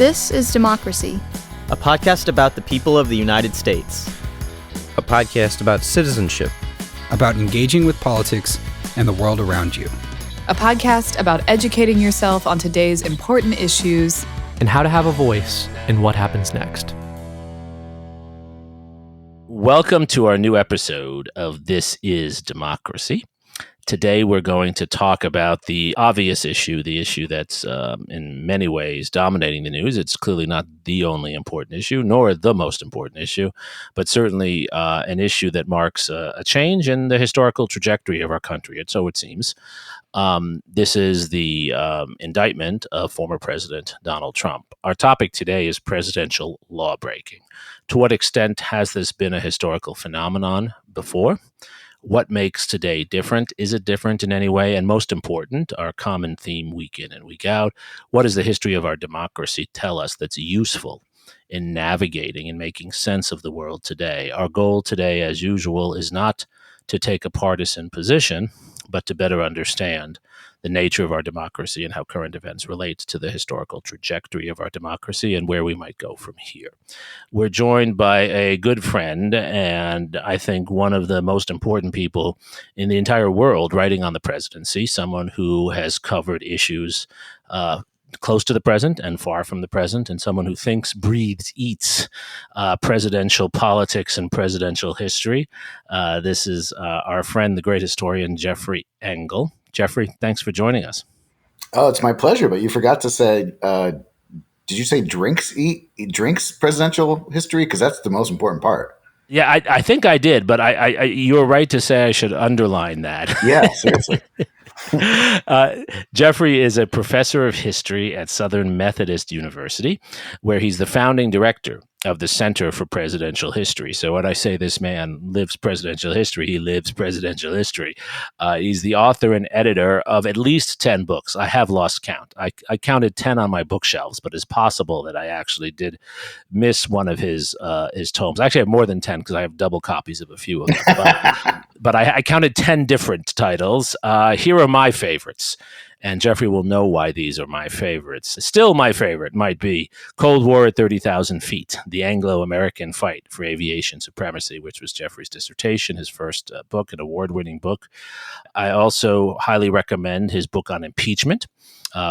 This is Democracy, a podcast about the people of the United States. A podcast about citizenship. About engaging with politics and the world around you. A podcast about educating yourself on today's important issues. And how to have a voice in what happens next. Welcome to our new episode of This is Democracy. Today we're going to talk about the obvious issue, the issue that's in many ways dominating the news. It's clearly not the only important issue, nor the most important issue, but certainly an issue that marks a change in the historical trajectory of our country, and so it seems. This is the indictment of former President Donald Trump. Our topic today is presidential lawbreaking. To what extent has this been a historical phenomenon before? What makes today different? Is it different in any way? And most important, our common theme week in and week out, what does the history of our democracy tell us that's useful in navigating and making sense of the world today? Our goal today, as usual, is not to take a partisan position, but to better understand the nature of our democracy and how current events relate to the historical trajectory of our democracy and where we might go from here. We're joined by a good friend and I think one of the most important people in the entire world writing on the presidency, someone who has covered issues close to the present and far from the present, and someone who thinks, breathes, eats presidential politics and presidential history. This is our friend, the great historian, Jeffrey Engel. Jeffrey, thanks for joining us. Oh, it's my pleasure, but you forgot to say, did you say drinks presidential history? Because that's the most important part. Yeah, I think I did, but you were right to say I should underline that. Yeah, seriously. Jeffrey is a professor of history at Southern Methodist University, where he's the founding director of the Center for Presidential History. So when I say this man lives presidential history, he lives presidential history. He's the author and editor of at least 10 books. I have lost count. I counted 10 on my bookshelves, but it's possible that I actually did miss one of his tomes. I actually have more than 10 because I have double copies of a few of them. But I counted 10 different titles. Here are my favorites. And Jeffrey will know why these are my favorites. Still my favorite might be Cold War at 30,000 Feet, the Anglo-American Fight for Aviation Supremacy, which was Jeffrey's dissertation, his first book, an award-winning book. I also highly recommend his book on impeachment,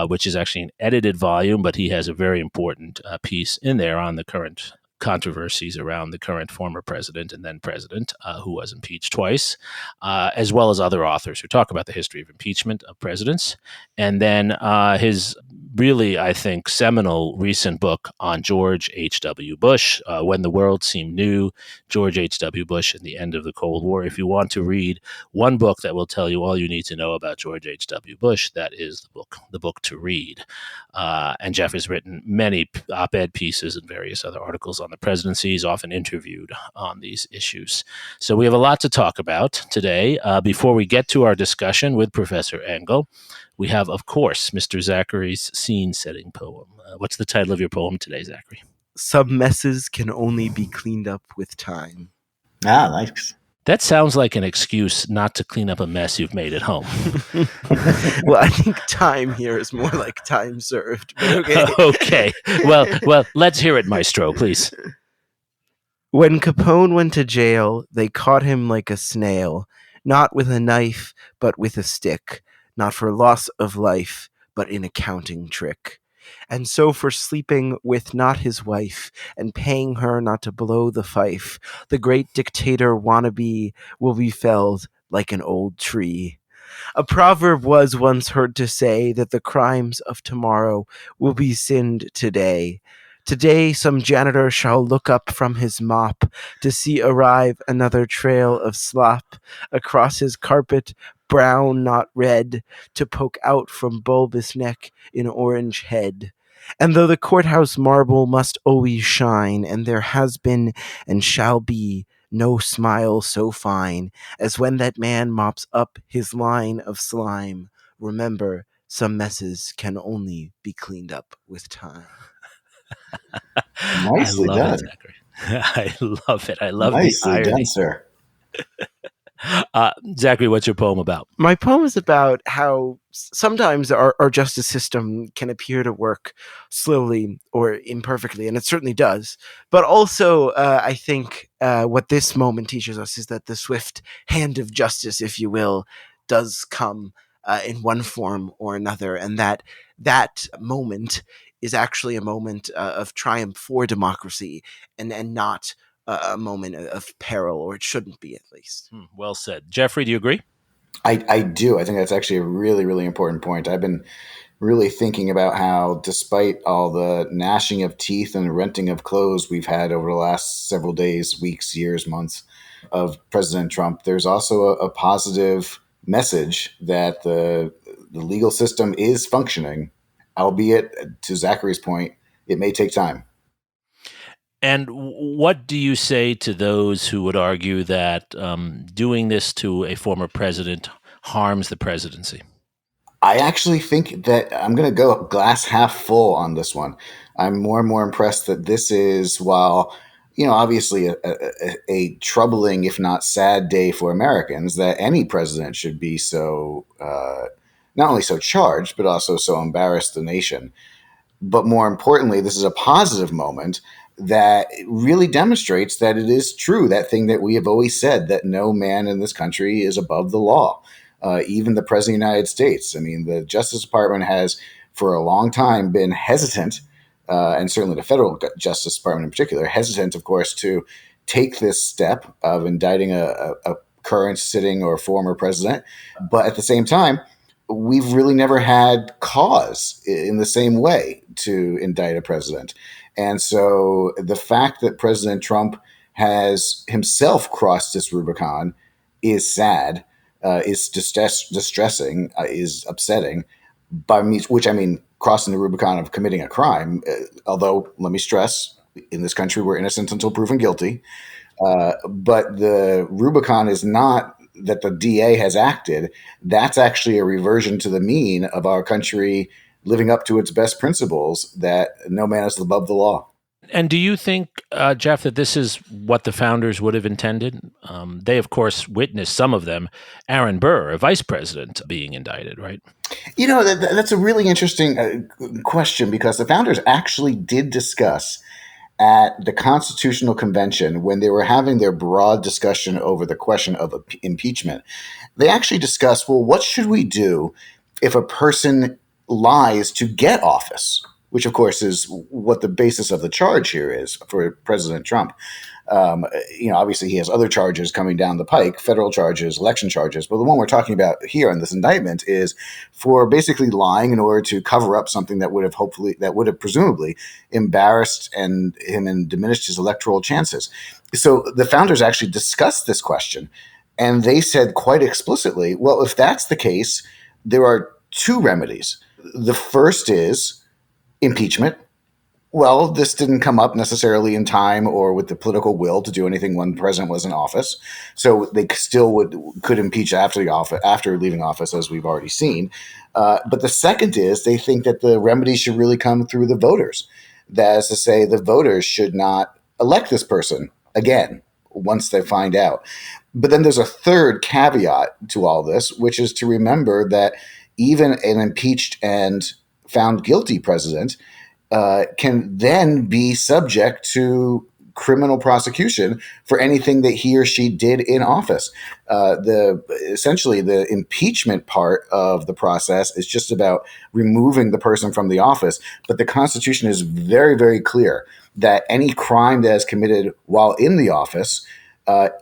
which is actually an edited volume, but he has a very important piece in there on the current controversies around the current former president and then president who was impeached twice, as well as other authors who talk about the history of impeachment of presidents. And then his really, I think, seminal recent book on George H.W. Bush, When the World Seemed New, George H.W. Bush and the End of the Cold War. If you want to read one book that will tell you all you need to know about George H.W. Bush, that is the book to read. And Jeff has written many op-ed pieces and various other articles on the presidency. He's often interviewed on these issues. So we have a lot to talk about today. Before we get to our discussion with Professor Engel, we have, of course, Mr. Zachary's scene-setting poem. What's the title of your poem today, Zachary? Some messes can only be cleaned up with time. Ah, nice. That sounds like an excuse not to clean up a mess you've made at home. Well, I think time here is more like time served. Okay. Okay. Well, let's hear it, Maestro, please. When Capone went to jail, they caught him like a snail, not with a knife, but with a stick, not for loss of life, but in a counting trick. And so for sleeping with not his wife, and paying her not to blow the fife, the great dictator wannabe will be felled like an old tree. A proverb was once heard to say that the crimes of tomorrow will be sinned today. Today some janitor shall look up from his mop to see arrive another trail of slop across his carpet, brown, not red, to poke out from bulbous neck in orange head. And though the courthouse marble must always shine, and there has been and shall be no smile so fine as when that man mops up his line of slime, remember, some messes can only be cleaned up with time. Nicely done. I love it. I love Nicely the irony. done, sir. Zachary, what's your poem about? My poem is about how sometimes our justice system can appear to work slowly or imperfectly, and it certainly does. But also, I think what this moment teaches us is that the swift hand of justice, if you will, does come in one form or another, and that moment is actually a moment of triumph for democracy, and not a moment of peril, or it shouldn't be, at least. Well said. Jeffrey, do you agree? I do. I think that's actually a really, really important point. I've been really thinking about how, despite all the gnashing of teeth and renting of clothes we've had over the last several days, weeks, years, months of President Trump, there's also a positive message that the legal system is functioning, albeit, to Zachary's point, it may take time. And what do you say to those who would argue that doing this to a former president harms the presidency? I actually think that I'm going to go glass half full on this one. I'm more and more impressed that this is, while, obviously a troubling, if not sad day for Americans, that any president should be so, not only so charged, but also so embarrassed the nation. But more importantly, this is a positive moment that really demonstrates that it is true, that thing that we have always said, that no man in this country is above the law, even the President of the United States. I mean, the Justice Department has for a long time been hesitant, and certainly the federal Justice Department in particular, hesitant, of course, to take this step of indicting a current sitting or former president. But at the same time, we've really never had cause in the same way to indict a president. And so the fact that President Trump has himself crossed this Rubicon is sad, is distressing, is upsetting, by me, which I mean crossing the Rubicon of committing a crime. Although, let me stress, in this country, we're innocent until proven guilty. But the Rubicon is not that the DA has acted. That's actually a reversion to the mean of our country living up to its best principles, that no man is above the law. And do you think, Jeff, that this is what the founders would have intended? They, of course, witnessed, some of them, Aaron Burr, a vice president, being indicted, right? That's a really interesting question, because the founders actually did discuss at the Constitutional Convention, when they were having their broad discussion over the question of impeachment. They actually discussed, well, what should we do if a person lies to get office, which of course is what the basis of the charge here is for President Trump. Obviously he has other charges coming down the pike, federal charges, election charges, but the one we're talking about here in this indictment is for basically lying in order to cover up something that would have presumably embarrassed him and diminished his electoral chances. So the founders actually discussed this question, and they said quite explicitly, well, if that's the case, there are two remedies. The first is impeachment. Well, this didn't come up necessarily in time or with the political will to do anything when the president was in office. So they still could impeach after leaving office, as we've already seen. But the second is they think that the remedy should really come through the voters. That is to say, the voters should not elect this person again once they find out. But then there's a third caveat to all this, which is to remember that even an impeached and found guilty president can then be subject to criminal prosecution for anything that he or she did in office. Essentially, the impeachment part of the process is just about removing the person from the office. But the Constitution is very, very clear that any crime that is committed while in the office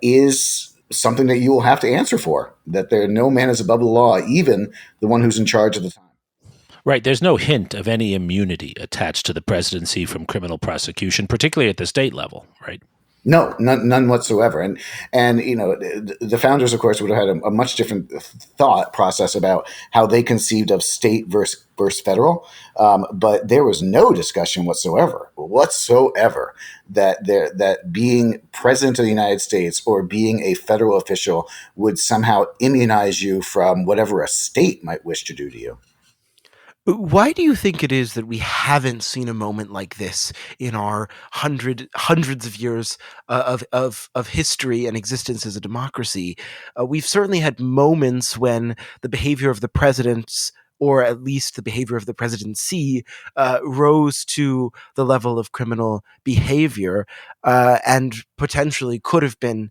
is something that you will have to answer for, that no man is above the law, even the one who's in charge at the time. Right. There's no hint of any immunity attached to the presidency from criminal prosecution, particularly at the state level, right? No, none whatsoever. And the founders, of course, would have had a much different thought process about how they conceived of state versus federal. But there was no discussion whatsoever that being president of the United States or being a federal official would somehow immunize you from whatever a state might wish to do to you. Why do you think it is that we haven't seen a moment like this in our hundreds of years of history and existence as a democracy? We've certainly had moments when the behavior of the presidents, or at least the behavior of the presidency, rose to the level of criminal behavior, and potentially could have been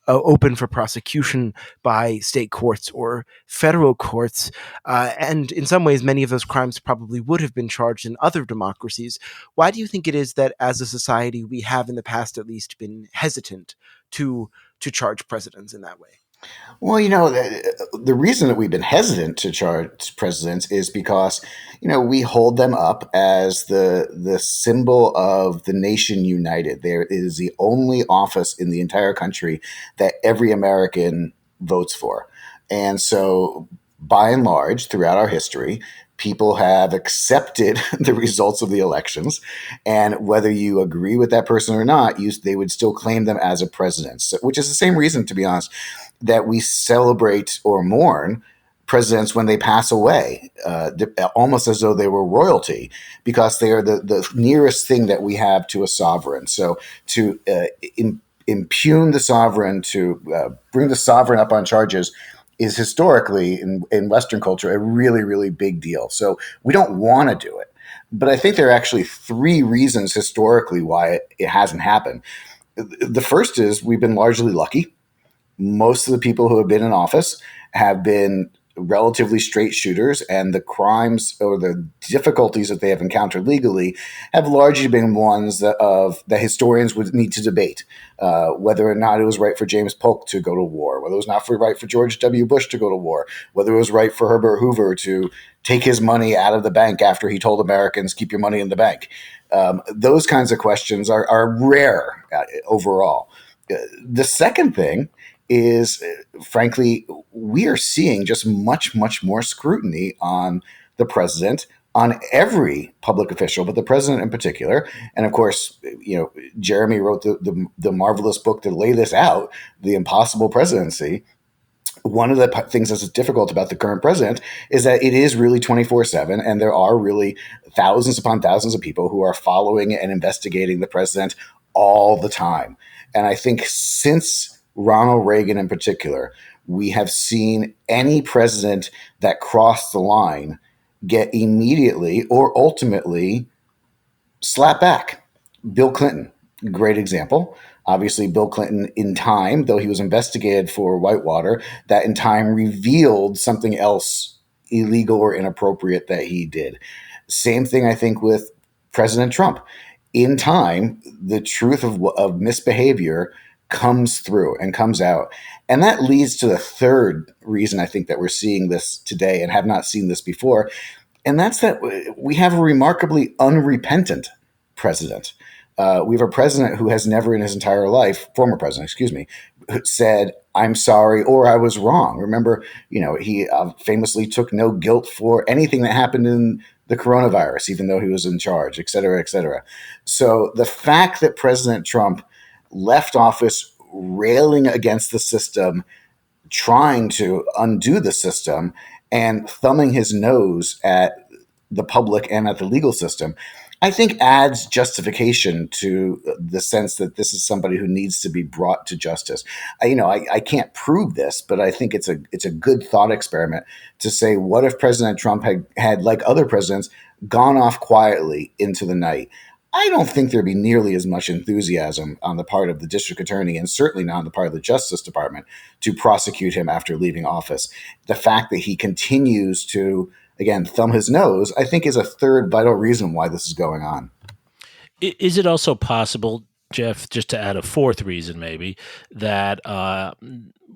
open for prosecution by state courts or federal courts. And in some ways, many of those crimes probably would have been charged in other democracies. Why do you think it is that as a society, we have in the past at least been hesitant to charge presidents in that way? Well, the reason that we've been hesitant to charge presidents is because, we hold them up as the symbol of the nation united. There is the only office in the entire country that every American votes for. And so, by and large, throughout our history, people have accepted the results of the elections, and whether you agree with that person or not, they would still claim them as a president. So, which is the same reason, to be honest, that we celebrate or mourn presidents when they pass away, almost as though they were royalty, because they are the nearest thing that we have to a sovereign. So to impugn the sovereign, to bring the sovereign up on charges, is historically in Western culture a really, really big deal. So we don't want to do it. But I think there are actually three reasons historically why it hasn't happened. The first is we've been largely lucky. Most of the people who have been in office have been relatively straight shooters, and the crimes or the difficulties that they have encountered legally have largely been ones that historians would need to debate, whether or not it was right for James Polk to go to war, whether it was not right for George W. Bush to go to war, whether it was right for Herbert Hoover to take his money out of the bank after he told Americans, keep your money in the bank. Those kinds of questions are rare overall. The second thing is, frankly, we are seeing just much, much more scrutiny on the president, on every public official, but the president in particular. And of course, Jeremy wrote the marvelous book to lay this out, The Impossible Presidency. One of the things that's difficult about the current president is that it is really 24/7, and there are really thousands upon thousands of people who are following and investigating the president all the time. And I think since Ronald Reagan in particular, we have seen any president that crossed the line get immediately or ultimately slapped back. Bill Clinton, great example. Obviously, Bill Clinton, in time, though he was investigated for Whitewater, that in time revealed something else illegal or inappropriate that he did. Same thing, I think, with President Trump. In time, the truth of misbehavior comes through and comes out. And that leads to the third reason I think that we're seeing this today and have not seen this before. And that's that we have a remarkably unrepentant president. We have a president who has never in his entire life, former president, said, I'm sorry, or I was wrong. Remember, he famously took no guilt for anything that happened in the coronavirus, even though he was in charge, et cetera, et cetera. So the fact that President Trump left office railing against the system, trying to undo the system, and thumbing his nose at the public and at the legal system, I think adds justification to the sense that this is somebody who needs to be brought to justice. I can't prove this, but I think it's a good thought experiment to say, what if President Trump had, like other presidents, gone off quietly into the night? I don't think there'd be nearly as much enthusiasm on the part of the district attorney, and certainly not on the part of the Justice Department, to prosecute him after leaving office. The fact that he continues to, again, thumb his nose, I think is a third vital reason why this is going on. Is it also possible, Jeff, just to add a fourth reason maybe, that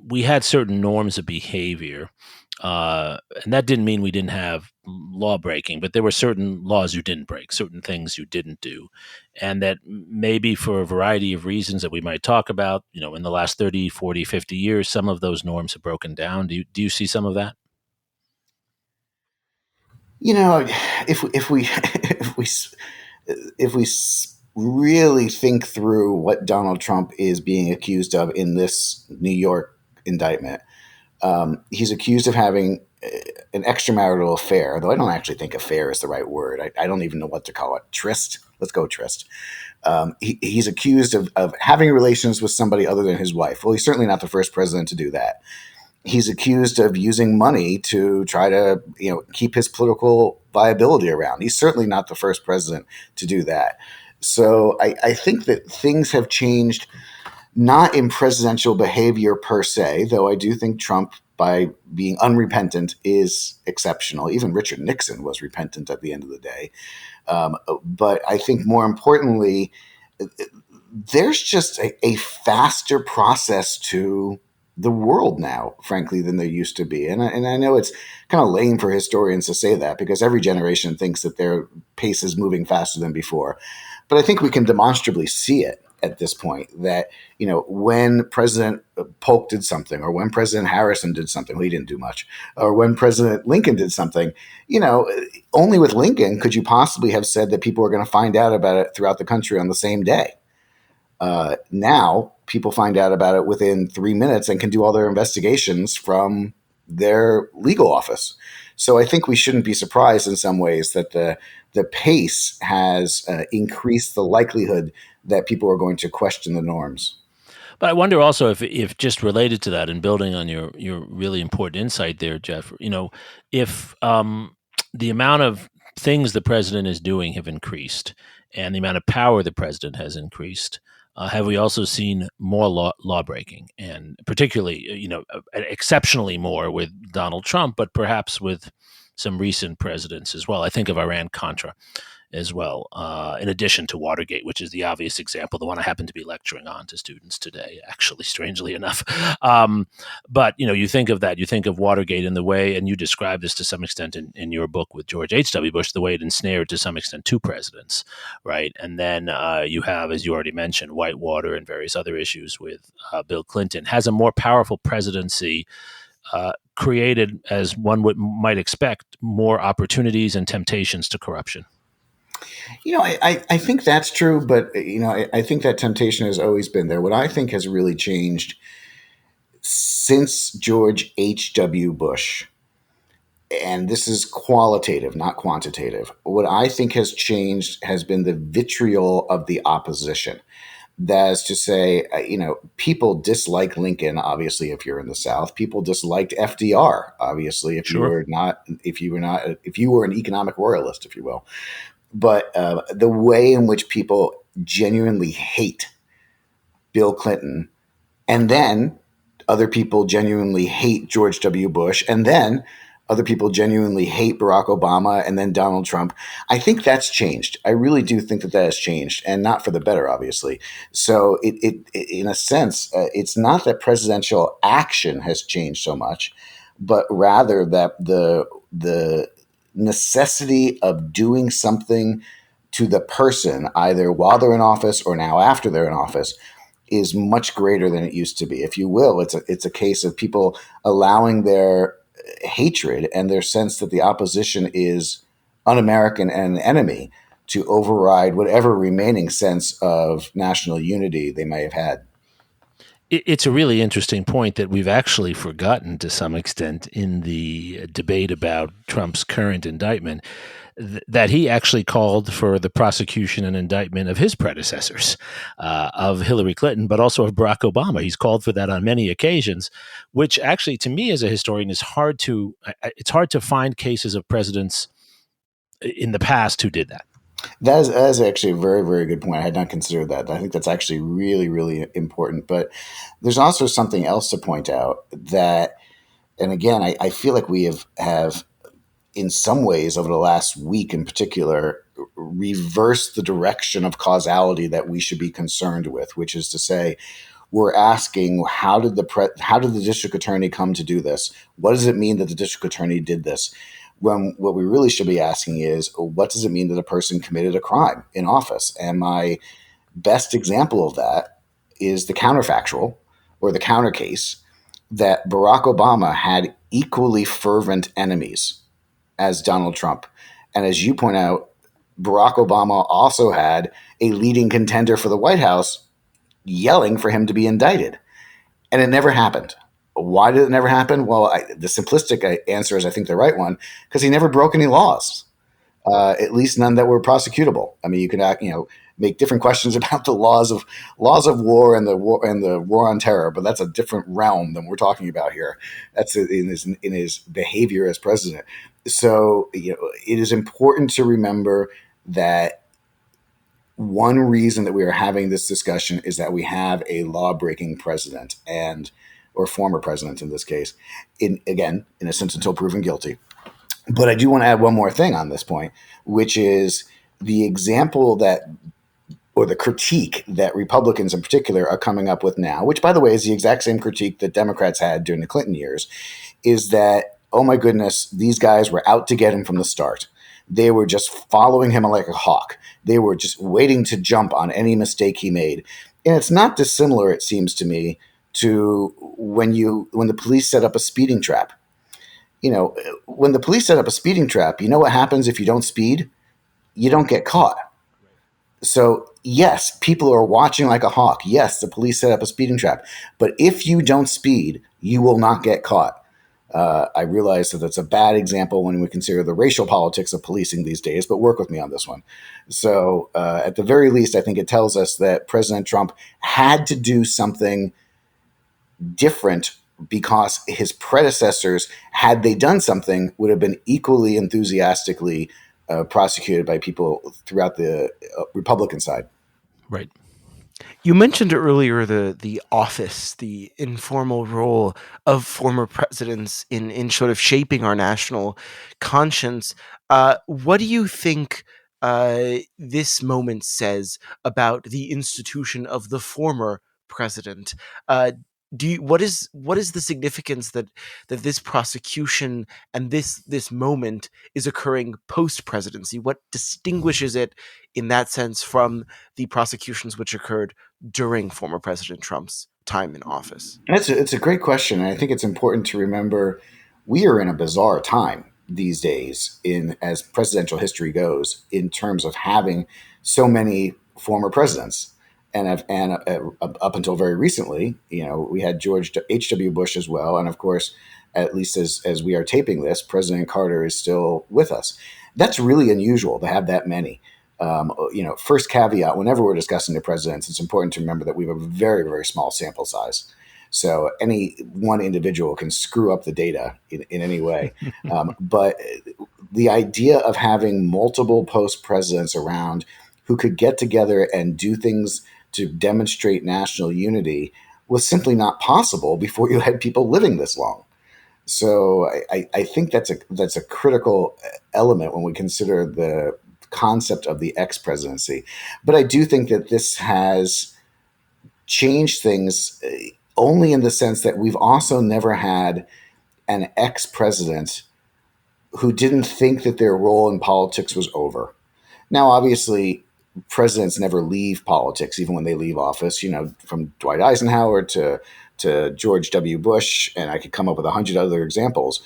we had certain norms of behavior, and that didn't mean we didn't have law breaking, but there were certain laws you didn't break, certain things you didn't do, and that maybe for a variety of reasons that we might talk about, in the last 30, 40, 50 years, some of those norms have broken down. Do you see some of that? If we really think through what Donald Trump is being accused of in this New York indictment, he's accused of having an extramarital affair, though I don't actually think affair is the right word. I don't even know what to call it. Tryst? Let's go tryst. He's accused of having relations with somebody other than his wife. Well, he's certainly not the first president to do that. He's accused of using money to try to, keep his political viability around. He's certainly not the first president to do that. So I think that things have changed, not in presidential behavior per se, though I do think Trump, by being unrepentant, is exceptional. Even Richard Nixon was repentant at the end of the day. But I think more importantly, there's just a faster process to the world now, frankly, than there used to be. And I know it's kind of lame for historians to say that, because every generation thinks that their pace is moving faster than before. But I think we can demonstrably see it at this point, that, when President Polk did something, or when President Harrison did something, well, he didn't do much, or when President Lincoln did something, only with Lincoln could you possibly have said that people were going to find out about it throughout the country on the same day. Now people find out about it within 3 minutes and can do all their investigations from their legal office. So I think we shouldn't be surprised in some ways that the pace has increased the likelihood that people are going to question the norms. But I wonder also if just related to that, and building on your really important insight there, Jeff, if the amount of things the president is doing have increased, and the amount of power the president has increased, have we also seen more law breaking, and particularly, exceptionally more with Donald Trump, but perhaps with some recent presidents as well? I think of Iran-Contra as well, in addition to Watergate, which is the obvious example, the one I happen to be lecturing on to students today, actually, strangely enough. But, you think of that, you think of Watergate in the way, and you describe this to some extent in your book with George H.W. Bush, the way it ensnared to some extent two presidents, right? And then you have, as you already mentioned, Whitewater and various other issues with Bill Clinton. Has a more powerful presidency created, as one might expect, more opportunities and temptations to corruption? I think that's true, but, I think that temptation has always been there. What I think has really changed since George H.W. Bush, and this is qualitative, not quantitative, what I think has changed has been the vitriol of the opposition. That is to say, people dislike Lincoln, obviously, if you're in the South. People disliked FDR, obviously, if you were an economic royalist, if you will. But the way in which people genuinely hate Bill Clinton, and then other people genuinely hate George W. Bush, and then other people genuinely hate Barack Obama, and then Donald Trump, I think that's changed. I really do think that has changed, and not for the better, obviously. So it in a sense, it's not that presidential action has changed so much, but rather that the necessity of doing something to the person, either while they're in office or now after they're in office, is much greater than it used to be. If you will, it's a case of people allowing their hatred and their sense that the opposition is un-American and an enemy to override whatever remaining sense of national unity they may have had. It's a really interesting point that we've actually forgotten to some extent in the debate about Trump's current indictment, that he actually called for the prosecution and indictment of his predecessors, of Hillary Clinton, but also of Barack Obama. He's called for that on many occasions, which actually, to me as a historian, it's hard to find cases of presidents in the past who did that. That is actually a very, very good point. I had not considered that. I think that's actually really, really important. But there's also something else to point out that, and again, I feel like we have in some ways over the last week in particular, reversed the direction of causality that we should be concerned with, which is to say, we're asking, how did the district attorney come to do this? What does it mean that the district attorney did this? When what we really should be asking is, what does it mean that a person committed a crime in office? And my best example of that is the counterfactual, or the counter case, that Barack Obama had equally fervent enemies as Donald Trump. And as you point out, Barack Obama also had a leading contender for the White House yelling for him to be indicted. And it never happened. Why did it never happen? Well, the simplistic answer is, I think, the right one, because he never broke any laws, at least none that were prosecutable. I mean, you could make different questions about the laws of war and the war on terror, but that's a different realm than we're talking about here. That's in his behavior as president. So it is important to remember that one reason that we are having this discussion is that we have a law-breaking president or former president in this case, in a sense, until proven guilty. But I do want to add one more thing on this point, which is the example or the critique that Republicans in particular are coming up with now, which, by the way, is the exact same critique that Democrats had during the Clinton years, is that, oh my goodness, these guys were out to get him from the start. They were just following him like a hawk. They were just waiting to jump on any mistake he made. And it's not dissimilar, it seems to me, to when the police set up a speeding trap. When the police set up a speeding trap, you know what happens if you don't speed? You don't get caught. So yes, people are watching like a hawk. Yes, the police set up a speeding trap. But if you don't speed, you will not get caught. I realize that that's a bad example when we consider the racial politics of policing these days, but work with me on this one. So at the very least, I think it tells us that President Trump had to do something different because his predecessors, had they done something, would have been equally enthusiastically prosecuted by people throughout the Republican side. Right. You mentioned earlier the office, the informal role of former presidents in sort of shaping our national conscience. What do you think this moment says about the institution of the former president? What is the significance that this prosecution and this moment is occurring post presidency? What distinguishes it in that sense from the prosecutions which occurred during former President Trump's time in office? It's a great question, and I think it's important to remember we are in a bizarre time these days as presidential history goes, in terms of having so many former presidents. And up until very recently, we had George H.W. Bush as well. And of course, at least as we are taping this, President Carter is still with us. That's really unusual to have that many. First caveat, whenever we're discussing the presidents, it's important to remember that we have a very, very small sample size. So any one individual can screw up the data in any way. But the idea of having multiple post-presidents around who could get together and do things to demonstrate national unity was simply not possible before you had people living this long. So I think that's a critical element when we consider the concept of the ex-presidency. But I do think that this has changed things only in the sense that we've also never had an ex-president who didn't think that their role in politics was over. Now, obviously, presidents never leave politics, even when they leave office, from Dwight Eisenhower to George W. Bush, and I could come up with 100 other examples.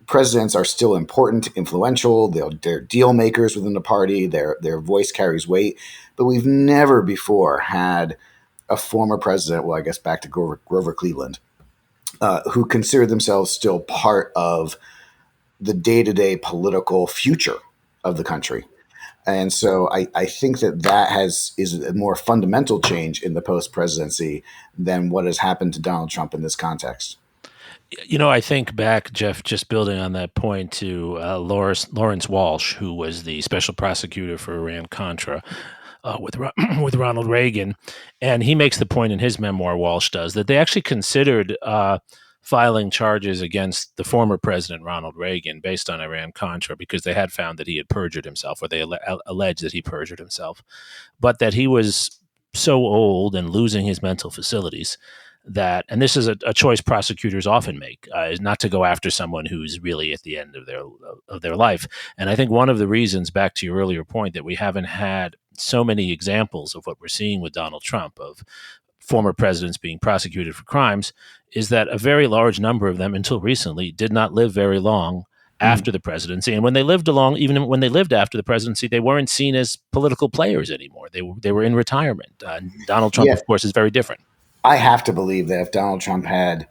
Presidents are still important, influential. They're deal makers within the party. Their voice carries weight. But we've never before had a former president, well, I guess back to Grover Cleveland, who considered themselves still part of the day-to-day political future of the country. And so I think that is a more fundamental change in the post-presidency than what has happened to Donald Trump in this context. I think back, Jeff, just building on that point, to Lawrence Walsh, who was the special prosecutor for Iran-Contra with Ronald Reagan. And he makes the point in his memoir, Walsh does, that they actually considered filing charges against the former president, Ronald Reagan, based on Iran-Contra, because they had found that he had perjured himself, or they alleged that he perjured himself, but that he was so old and losing his mental facilities that, and this is a choice prosecutors often make, is not to go after someone who's really at the end of their life. And I think one of the reasons, back to your earlier point, that we haven't had so many examples of what we're seeing with Donald Trump, of former presidents being prosecuted for crimes, is that a very large number of them, until recently, did not live very long after the presidency. And when they lived even when they lived after the presidency, they weren't seen as political players anymore. They were in retirement. Donald Trump, of course, is very different. I have to believe that if Donald Trump had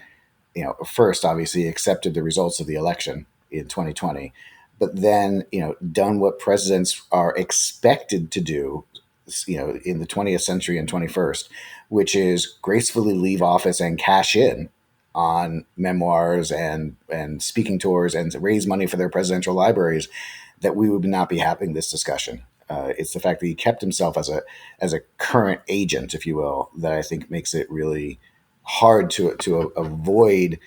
first obviously accepted the results of the election in 2020, but then, done what presidents are expected to do, in the 20th century and 21st, which is gracefully leave office and cash in on memoirs and speaking tours and to raise money for their presidential libraries, that we would not be having this discussion. It's the fact that he kept himself as a current agent, if you will, that I think makes it really hard to avoid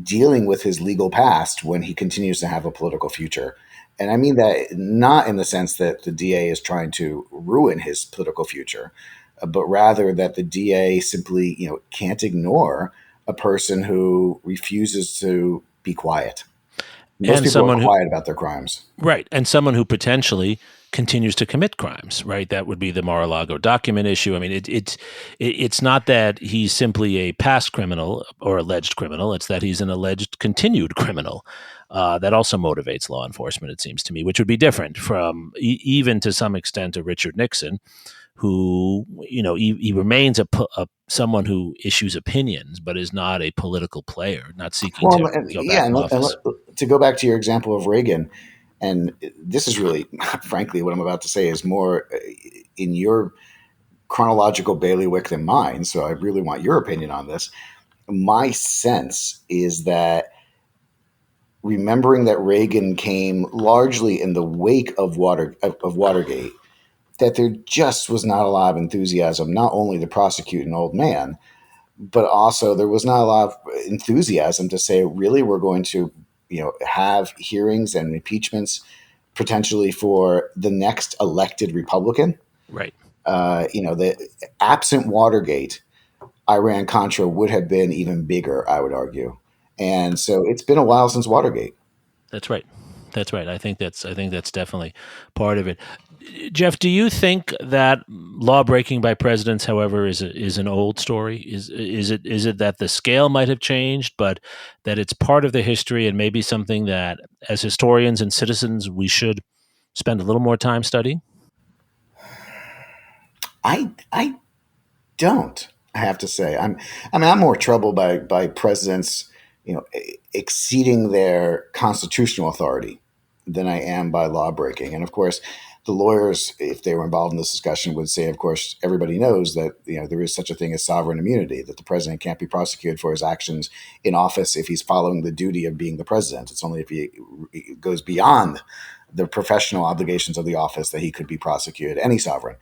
dealing with his legal past when he continues to have a political future. And I mean that not in the sense that the DA is trying to ruin his political future, but rather that the DA simply, can't ignore a person who refuses to be quiet. Most people are quiet about their crimes. Right. And someone who potentially continues to commit crimes, right? That would be the Mar-a-Lago document issue. I mean, it's not that he's simply a past criminal or alleged criminal. It's that he's an alleged continued criminal. That also motivates law enforcement, it seems to me, which would be different from even to some extent a Richard Nixon, who, he remains someone who issues opinions, but is not a political player, not seeking to go back in office. To go back to your example of Reagan, and this is really, frankly, what I'm about to say is more in your chronological bailiwick than mine, so I really want your opinion on this. My sense is that, remembering that Reagan came largely in the wake of Watergate, that there just was not a lot of enthusiasm, not only to prosecute an old man, but also there was not a lot of enthusiasm to say, really, we're going to, have hearings and impeachments potentially for the next elected Republican. Right. The absent Watergate, Iran-Contra would have been even bigger, I would argue. And so it's been a while since Watergate. That's right. I think that's definitely part of it. Jeff, do you think that law breaking by presidents, however, is an old story? Is it that the scale might have changed, but that it's part of the history and maybe something that, as historians and citizens, we should spend a little more time studying? I don't. I have to say, I'm more troubled by presidents, exceeding their constitutional authority than I am by law breaking. And of course, the lawyers, if they were involved in this discussion, would say, of course, everybody knows that there is such a thing as sovereign immunity, that the president can't be prosecuted for his actions in office if he's following the duty of being the president. It's only if he goes beyond the professional obligations of the office that he could be prosecuted, any sovereign.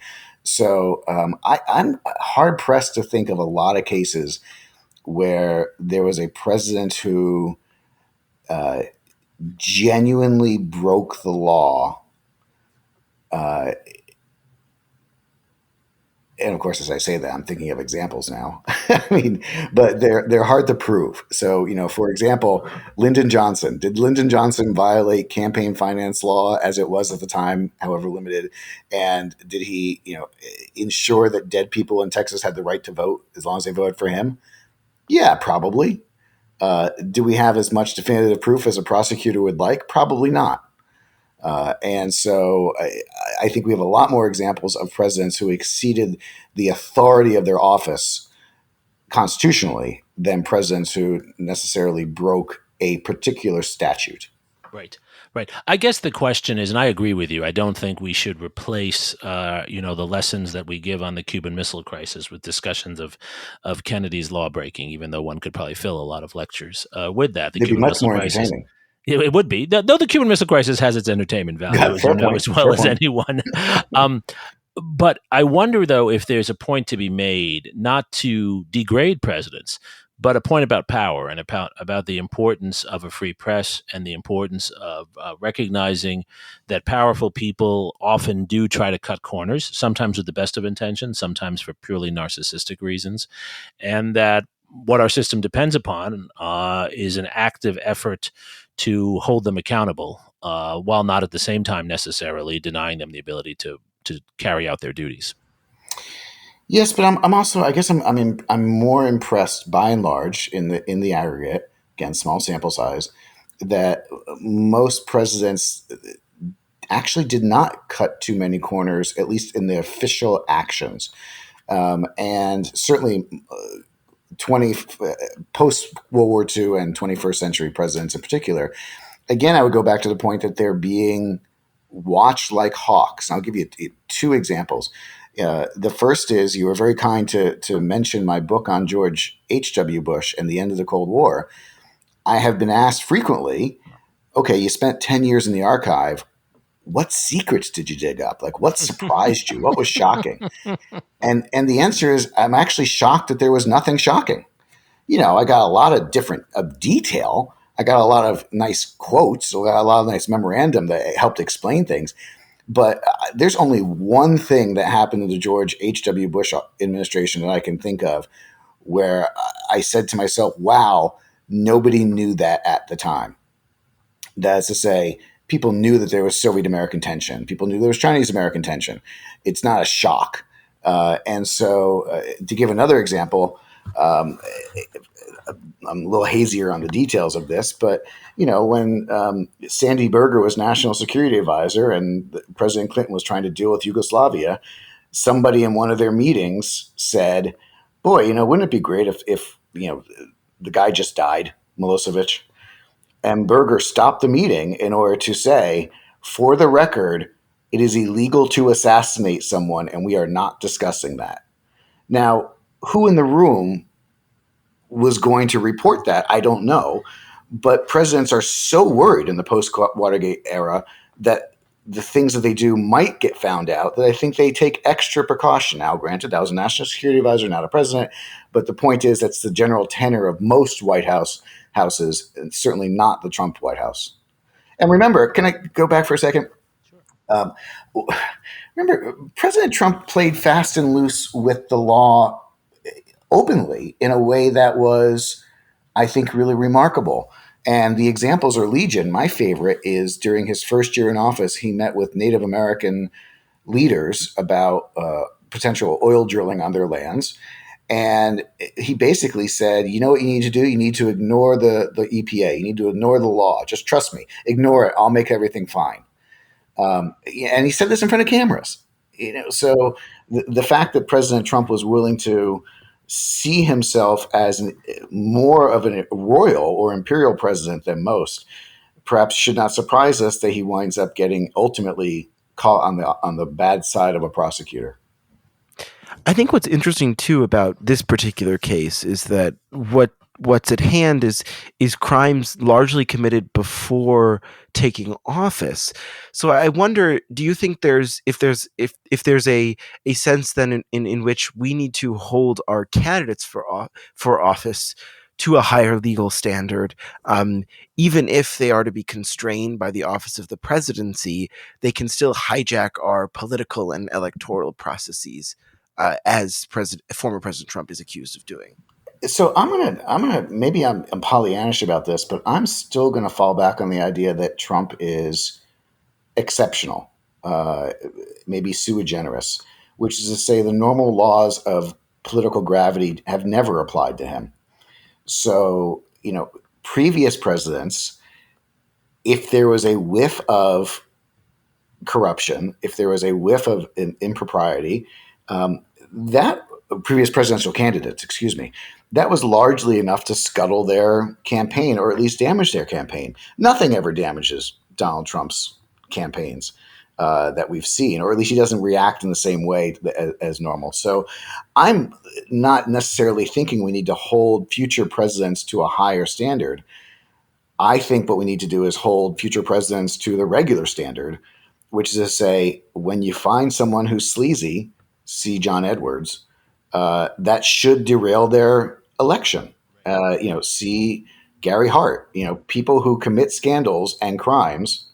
So I'm hard pressed to think of a lot of cases where there was a president who genuinely broke the law. And of course, as I say that, I'm thinking of examples now. But they're hard to prove. So, for example, Lyndon Johnson. Did Lyndon Johnson violate campaign finance law as it was at the time, however limited? And did he, ensure that dead people in Texas had the right to vote as long as they voted for him? Yeah, probably. Do we have as much definitive proof as a prosecutor would like? Probably not. And so I think we have a lot more examples of presidents who exceeded the authority of their office constitutionally than presidents who necessarily broke a particular statute. Right. I guess the question is, and I agree with you, I don't think we should replace, the lessons that we give on the Cuban Missile Crisis with discussions of Kennedy's law breaking, even though one could probably fill a lot of lectures with that. It'd be much more entertaining. It would be. Though the Cuban Missile Crisis has its entertainment value, as well as anyone. But I wonder, though, if there's a point to be made, not to degrade presidents, but a point about power and about the importance of a free press and the importance of recognizing that powerful people often do try to cut corners, sometimes with the best of intentions, sometimes for purely narcissistic reasons, and that what our system depends upon is an active effort to hold them accountable, while not at the same time necessarily denying them the ability to carry out their duties. Yes, but I'm also, I guess I'm more impressed by and large in the aggregate, again, small sample size, that most presidents actually did not cut too many corners, at least in their official actions. And certainly post World War II and 21st century presidents in particular. Again, I would go back to the point that they're being watched like hawks. And I'll give you two examples. The first is, you were very kind to mention my book on George H.W. Bush and the end of the Cold War. I have been asked frequently, okay, you spent 10 years in the archive. What secrets did you dig up? Like, what surprised you? What was shocking? And the answer is, I'm actually shocked that there was nothing shocking. I got a lot of different detail. I got a lot of nice quotes. I got a lot of nice memorandum that helped explain things. But there's only one thing that happened in the George H.W. Bush administration that I can think of where I said to myself, wow, nobody knew that at the time. That is to say, people knew that there was Soviet-American tension. People knew there was Chinese-American tension. It's not a shock. And so to give another example, I'm a little hazier on the details of this, but when Sandy Berger was National Security Advisor and President Clinton was trying to deal with Yugoslavia, somebody in one of their meetings said, "Boy, wouldn't it be great if the guy just died, Milosevic?" And Berger stopped the meeting in order to say, "For the record, it is illegal to assassinate someone, and we are not discussing that." Now, who in the room was going to report that? I don't know. But presidents are so worried in the post-Watergate era that the things that they do might get found out that I think they take extra precaution. Now, granted, that was a national security advisor, not a president. But the point is, that's the general tenor of most White houses, and certainly not the Trump White House. And remember, can I go back for a second? Sure. Remember, President Trump played fast and loose with the law openly in a way that was, I think, really remarkable. And the examples are legion. My favorite is during his first year in office, he met with Native American leaders about potential oil drilling on their lands. And he basically said, you know what you need to do? You need to ignore the EPA. You need to ignore the law. Just trust me. Ignore it. I'll make everything fine. And he said this in front of cameras. So the fact that President Trump was willing to see himself as more of a royal or imperial president than most perhaps should not surprise us that he winds up getting ultimately caught on the bad side of a prosecutor. I think what's interesting too about this particular case is that what's at hand is crimes largely committed before taking office. So I wonder, do you think there's a sense then in which we need to hold our candidates for office to a higher legal standard, even if they are to be constrained by the office of the presidency, they can still hijack our political and electoral processes, as former President Trump is accused of doing. So I'm gonna maybe I'm Pollyannish about this, but I'm still gonna fall back on the idea that Trump is exceptional, maybe sui generis, which is to say the normal laws of political gravity have never applied to him. So previous presidents, if there was a whiff of corruption, if there was a whiff of impropriety, that previous presidential candidates, that was largely enough to scuttle their campaign or at least damage their campaign. Nothing ever damages Donald Trump's campaigns that we've seen, or at least he doesn't react in the same way as normal. So I'm not necessarily thinking we need to hold future presidents to a higher standard. I think what we need to do is hold future presidents to the regular standard, which is to say, when you find someone who's sleazy, see John Edwards, that should derail their election. See Gary Hart. People who commit scandals and crimes,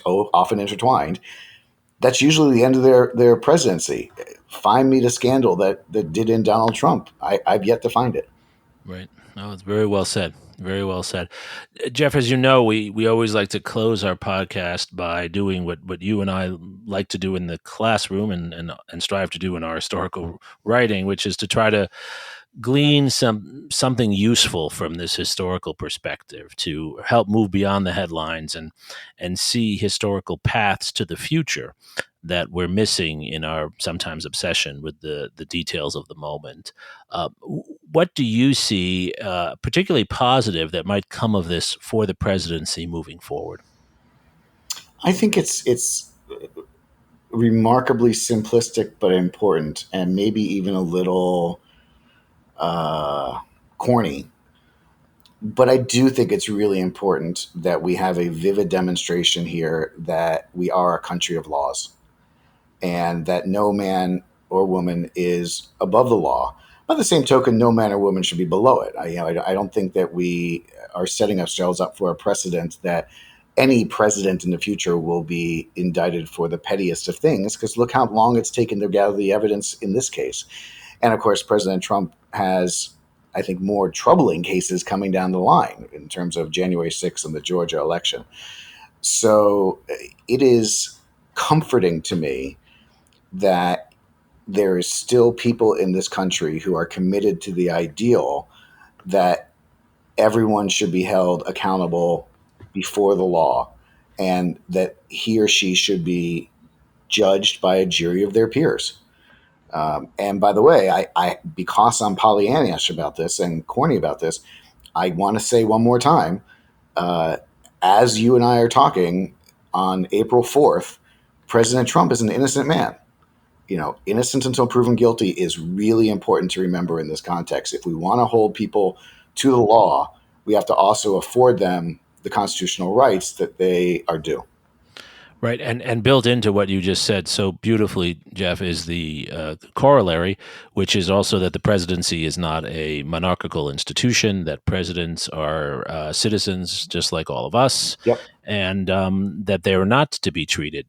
often intertwined. That's usually the end of their presidency. Find me the scandal that did in Donald Trump. I've yet to find it. Right. Oh, it's very well said. Very well said. Jeff, as you know, we always like to close our podcast by doing what you and I like to do in the classroom and strive to do in our historical writing, which is to try to glean something useful from this historical perspective to help move beyond the headlines and see historical paths to the future that we're missing in our sometimes obsession with the details of the moment. what do you see particularly positive that might come of this for the presidency moving forward? I think it's remarkably simplistic but important, and maybe even a little corny. But I do think it's really important that we have a vivid demonstration here that we are a country of laws, and that no man or woman is above the law. By the same token, no man or woman should be below it. I don't think that we are setting ourselves up for a precedent that any president in the future will be indicted for the pettiest of things, because look how long it's taken to gather the evidence in this case. And of course, President Trump has, I think, more troubling cases coming down the line in terms of January 6th and the Georgia election. So it is comforting to me that there is still people in this country who are committed to the ideal that everyone should be held accountable before the law, and that he or she should be judged by a jury of their peers. And by the way, I because I'm Pollyannish about this and corny about this, I want to say one more time, as you and I are talking on April 4th, President Trump is an innocent man. Innocent until proven guilty is really important to remember in this context. If we want to hold people to the law, we have to also afford them the constitutional rights that they are due. Right, and built into what you just said so beautifully, Jeff, is the corollary, which is also that the presidency is not a monarchical institution, that presidents are citizens just like all of us, Yep. and that they're not to be treated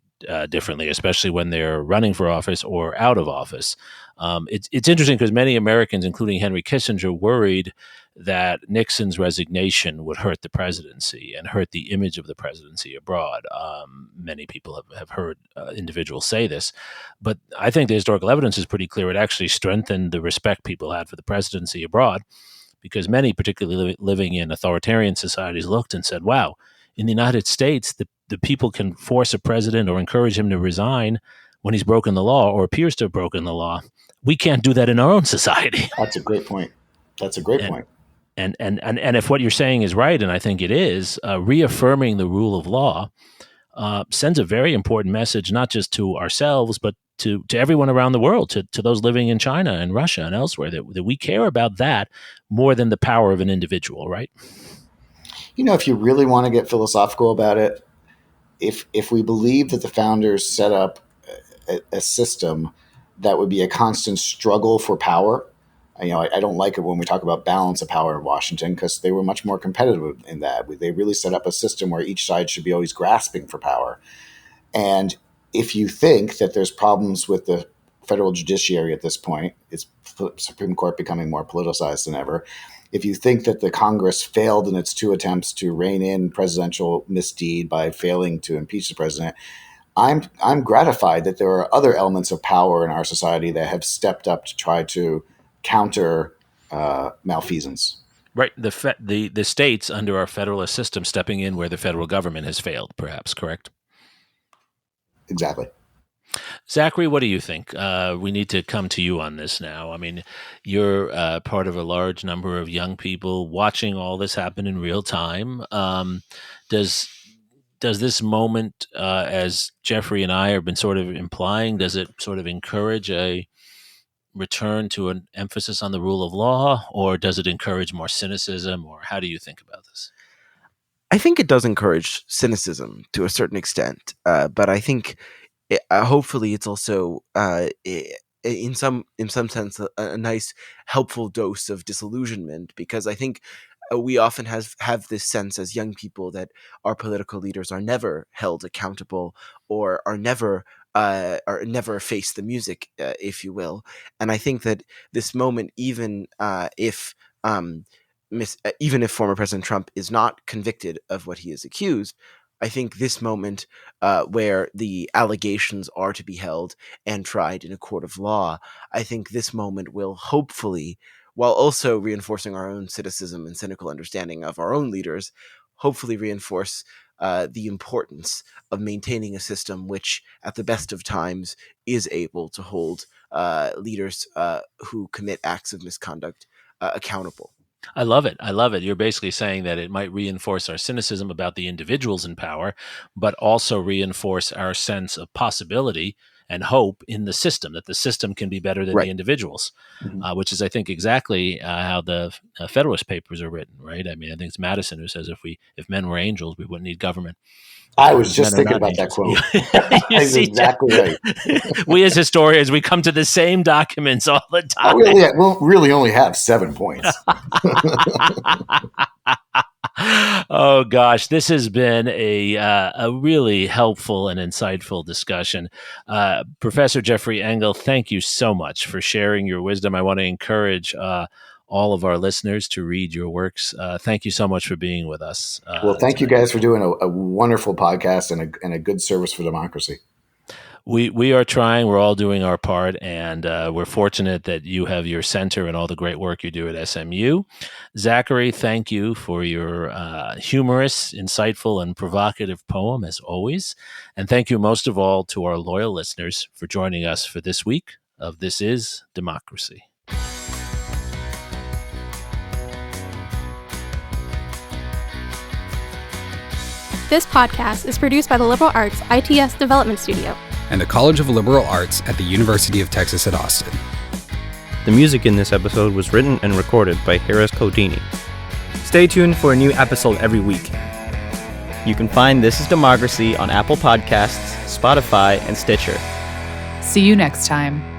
differently, especially when they're running for office or out of office. It's interesting because many Americans, including Henry Kissinger, worried that Nixon's resignation would hurt the presidency and hurt the image of the presidency abroad. Many people have heard individuals say this, but I think the historical evidence is pretty clear. It actually strengthened the respect people had for the presidency abroad, because many, particularly living in authoritarian societies, looked and said, wow, in the United States, the people can force a president or encourage him to resign when he's broken the law or appears to have broken the law. We can't do that in our own society. That's a great point. And if what you're saying is right, and I think it is, reaffirming the rule of law sends a very important message, not just to ourselves, but to everyone around the world, to those living in China and Russia and elsewhere, that we care about that more than the power of an individual, right? If you really want to get philosophical about it, if we believe that the founders set up a system that would be a constant struggle for power, I don't like it when we talk about balance of power in Washington, because they were much more competitive in that. They really set up a system where each side should be always grasping for power. And if you think that there's problems with the federal judiciary at this point, it's Supreme Court becoming more politicized than ever. If you think that the Congress failed in its 2 attempts to rein in presidential misdeed by failing to impeach the president, I'm gratified that there are other elements of power in our society that have stepped up to try to counter malfeasance. Right. The states under our federalist system stepping in where the federal government has failed, perhaps, correct? Exactly. Zachary, what do you think? We need to come to you on this now. I mean, you're part of a large number of young people watching all this happen in real time. Does this moment, as Jeffrey and I have been sort of implying, does it sort of encourage a return to an emphasis on the rule of law, or does it encourage more cynicism, or how do you think about this? I think it does encourage cynicism to a certain extent, but I think hopefully it's also in some sense a nice helpful dose of disillusionment, because I think we often have this sense as young people that our political leaders are never held accountable, or are never face the music, if you will. And I think that this moment, even if former President Trump is not convicted of what he is accused, I think this moment where the allegations are to be held and tried in a court of law, I think this moment will hopefully, while also reinforcing our own cynicism and cynical understanding of our own leaders, hopefully reinforce the importance of maintaining a system which, at the best of times, is able to hold leaders who commit acts of misconduct accountable. I love it. I love it. You're basically saying that it might reinforce our cynicism about the individuals in power, but also reinforce our sense of possibility and hope in the system, that the system can be better than the individuals, which is, I think, exactly how the Federalist Papers are written, right? I mean, I think it's Madison who says if men were angels, we wouldn't need government. I was just thinking about that quote. That's exactly right. We as historians, we come to the same documents all the time. We'll really only have 7 points. Oh gosh, this has been a really helpful and insightful discussion. Professor Jeffrey Engel, thank you so much for sharing your wisdom. I want to encourage all of our listeners to read your works. Thank you so much for being with us. Well, thank you guys for doing a wonderful podcast and a good service for democracy. We are trying. We're all doing our part, and we're fortunate that you have your center and all the great work you do at SMU. Zachary, thank you for your humorous, insightful, and provocative poem, as always. And thank you most of all to our loyal listeners for joining us for this week of This Is Democracy. This podcast is produced by the Liberal Arts ITS Development Studio and the College of Liberal Arts at the University of Texas at Austin. The music in this episode was written and recorded by Harris Codini. Stay tuned for a new episode every week. You can find This Is Democracy on Apple Podcasts, Spotify, and Stitcher. See you next time.